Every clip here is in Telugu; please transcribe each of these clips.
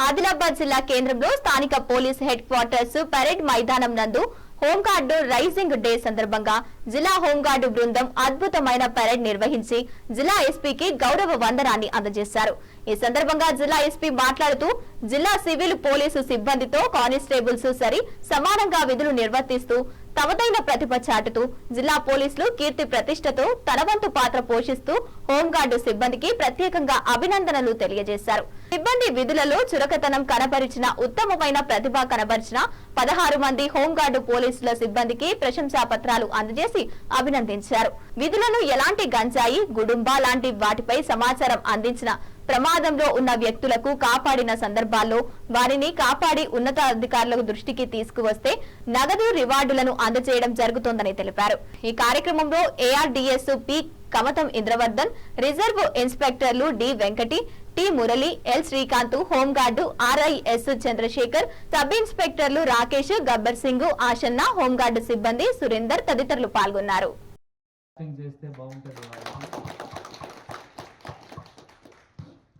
ఆదిలాబాద్ జిల్లా కేంద్రంలో స్థానిక పోలీస్ హెడ్ క్వార్టర్స్ పరేడ్ మైదానం నందు హోంగార్డు రైజింగ్ డే సందర్భంగా జిల్లా హోంగార్డు బృందం అద్భుతమైన పరేడ్ నిర్వహించి జిల్లా ఎస్పీకి గౌరవ వందనాన్ని అందజేశారు। ఈ సందర్భంగా జిల్లా ఎస్పీ మాట్లాడుతూ జిల్లా సివిల్ పోలీసు సిబ్బందితో కానిస్టేబుల్స్ సరి సమానంగా విధులు నిర్వర్తిస్తూ తమదైన ప్రతిభ చాటుతూ జిల్లా పోలీసులు కీర్తి ప్రతిష్టతో తన వంతు పాత్ర పోషిస్తూ హోంగార్డు సిబ్బందికి ప్రత్యేకంగా అభినందనలు తెలియజేశారు। సిబ్బంది విధులలో చురకతనం కనబరిచిన ఉత్తమమైన ప్రతిభ కనబరిచిన 16 మంది హోంగార్డు పోలీసుల సిబ్బందికి ప్రశంసా పత్రాలు అందజేసి అభినందించారు। విధులను ఎలాంటి గంజాయి గుడుంబా లాంటి వాటిపై సమాచారం అందించిన ప్రమాదంలో ఉన్న వ్యక్తులకు కాపాడిన సందర్భాల్లో వారిని కాపాడి ఉన్నతాధికారుల దృష్టికి తీసుకువస్తే నగదు రివార్డులను అందజేయడం జరుగుతోందని తెలిపారు। ఈ కార్యక్రమంలో ARDS P Kamatam Indravardhan, reserve ఇన్స్పెక్టర్లు D Venkati, T Murali, L Srikanth, home guard RIs Chandrasekhar, sub ఇన్స్పెక్టర్లు రాకేష్, గబ్బర్ సింగ్, ఆశన్న, హోంగార్డు సిబ్బంది సురేందర్ తదితరులు పాల్గొన్నారు।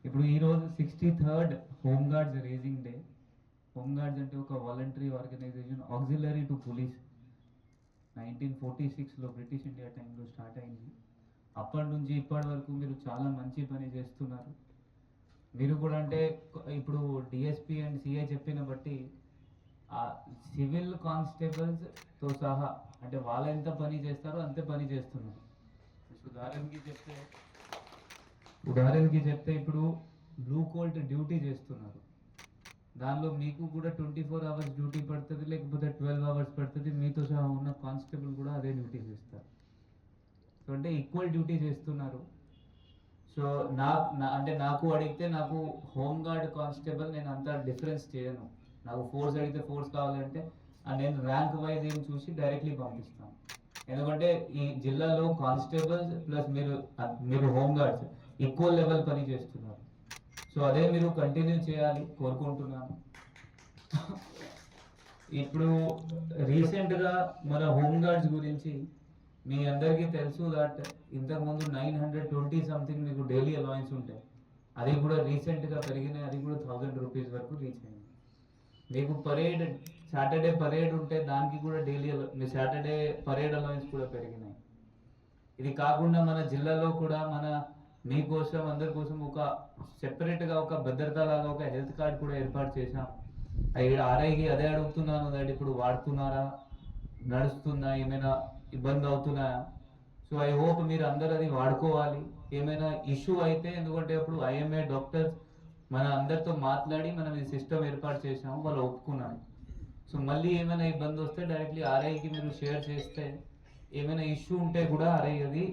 ఇప్పుడు ఈ రోజు 63rd హోంగార్డ్స్ రేజింగ్ డే। హోంగార్డ్స్ అంటే ఒక voluntary organisation auxiliary to police. 1946 లో బ్రిటిష్ ఇండియా టైంలో స్టార్ట్ అయింది। అప్పటి నుంచి ఇప్పటి వరకు మీరు చాలా మంచి పని చేస్తున్నారు। మీరు కూడా అంటే ఇప్పుడు డిఎస్పీ అండ్ సిఐ చెప్పిన బట్టి సివిల్ కానిస్టేబుల్స్ తో సహా అంటే వాళ్ళు ఎంత పని చేస్తారో అంతే పని చేస్తున్నారు। ఉదాహరణకి చెప్తే ఇప్పుడు బ్లూ కోల్ట్ డ్యూటీ చేస్తున్నారు, దానిలో మీకు కూడా 24 అవర్స్ డ్యూటీ పడుతుంది, లేకపోతే 12 అవర్స్ పడుతుంది। మీతో సహా ఉన్న కానిస్టేబుల్ కూడా అదే డ్యూటీ చేస్తారు। సో అంటే ఈక్వల్ డ్యూటీ చేస్తున్నారు। సో అంటే నాకు అడిగితే నాకు హోంగార్డ్ కానిస్టేబుల్ నేను అంత డిఫరెన్స్ చేయను। నాకు ఫోర్స్ అడిగితే ఫోర్స్ కావాలంటే నేను ర్యాంక్ వైజ్ ఏం చూసి డైరెక్ట్లీ పంపిస్తాను। ఎందుకంటే ఈ జిల్లాలో కానిస్టేబుల్స్ ప్లస్ మీరు హోంగార్డ్స్ ఈక్వల్ లెవెల్ పని చేస్తున్నారు। సో అదే మీరు కంటిన్యూ చేయాలి కోరుకుంటున్నాను। ఇప్పుడు రీసెంట్గా మన హోంగార్డ్స్ గురించి మీ అందరికీ తెలుసు దట్ ఇంతకుముందు 920 సంథింగ్ మీకు డైలీ అలవెన్స్ ఉంటాయి, అది కూడా రీసెంట్గా పెరిగినాయి, అది కూడా 1000 రూపీస్ వరకు రీచ్ అయింది। మీకు పరేడ్ సాటర్డే పరేడ్ ఉంటే దానికి కూడా డైలీ మీ సాటర్డే పరేడ్ అలవెన్స్ కూడా పెరిగినాయి। ఇది కాకుండా మన జిల్లాలో కూడా మీకోసం అందరి కోసం ఒక సెపరేట్గా ఒక భద్రత లాగా ఒక హెల్త్ కార్డ్ కూడా ఏర్పాటు చేశాం। ఆర్ఐకి అదే అడుగుతున్నాను దట్ ఇప్పుడు వాడుతున్నారా, నడుస్తుందా, ఏమైనా ఇబ్బంది అవుతున్నాయా? సో ఐ హోప్ మీరు అందరు అది వాడుకోవాలి। ఏమైనా ఇష్యూ అయితే ఎందుకంటే అప్పుడు ఐఎంఏ డాక్టర్స్ మన అందరితో మాట్లాడి మనం ఈ సిస్టమ్ ఏర్పాటు చేసాము, వాళ్ళు ఒప్పుకున్నారు। సో మళ్ళీ ఏమైనా ఇబ్బంది వస్తే డైరెక్ట్లీ ఆర్ఐకి మీరు షేర్ చేస్తే ఏమైనా ఇష్యూ ఉంటే కూడా ఆర్ఐ అది